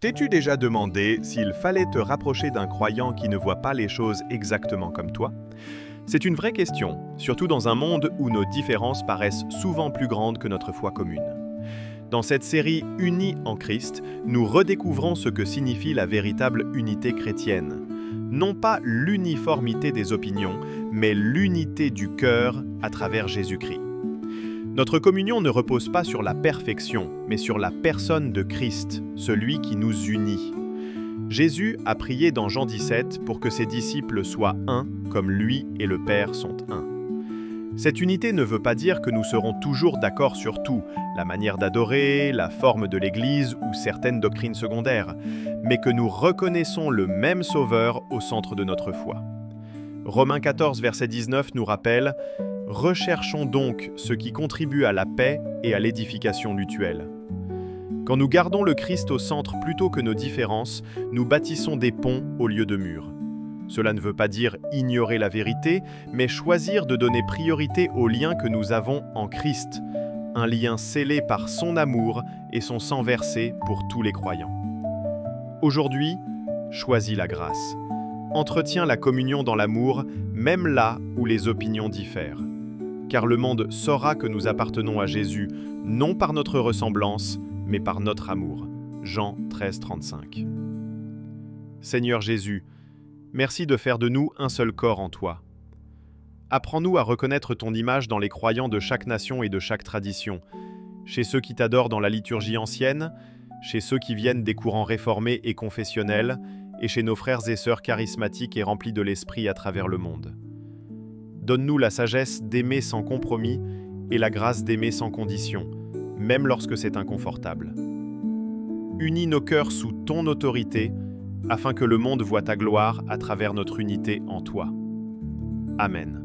T'es-tu déjà demandé s'il fallait te rapprocher d'un croyant qui ne voit pas les choses exactement comme toi? C'est une vraie question, surtout dans un monde où nos différences paraissent souvent plus grandes que notre foi commune. Dans cette série Unis en Christ, nous redécouvrons ce que signifie la véritable unité chrétienne. Non pas l'uniformité des opinions, mais l'unité du cœur à travers Jésus-Christ. Notre communion ne repose pas sur la perfection, mais sur la personne de Christ, celui qui nous unit. Jésus a prié dans Jean 17 pour que ses disciples soient un, comme lui et le Père sont un. Cette unité ne veut pas dire que nous serons toujours d'accord sur tout, la manière d'adorer, la forme de l'Église ou certaines doctrines secondaires, mais que nous reconnaissons le même Sauveur au centre de notre foi. Romains 14, verset 19 nous rappelle « Recherchons donc ce qui contribue à la paix et à l'édification mutuelle ». Quand nous gardons le Christ au centre plutôt que nos différences, nous bâtissons des ponts au lieu de murs. Cela ne veut pas dire ignorer la vérité, mais choisir de donner priorité au lien que nous avons en Christ, un lien scellé par son amour et son sang versé pour tous les croyants. Aujourd'hui, choisis la grâce. Entretiens la communion dans l'amour, même là où les opinions diffèrent. Car le monde saura que nous appartenons à Jésus, non par notre ressemblance, mais par notre amour. Jean 13, 35. Seigneur Jésus, merci de faire de nous un seul corps en toi. Apprends-nous à reconnaître ton image dans les croyants de chaque nation et de chaque tradition, chez ceux qui t'adorent dans la liturgie ancienne, chez ceux qui viennent des courants réformés et confessionnels, et chez nos frères et sœurs charismatiques et remplis de l'Esprit à travers le monde. Donne-nous la sagesse d'aimer sans compromis et la grâce d'aimer sans condition, même lorsque c'est inconfortable. Unis nos cœurs sous ton autorité, afin que le monde voie ta gloire à travers notre unité en toi. Amen.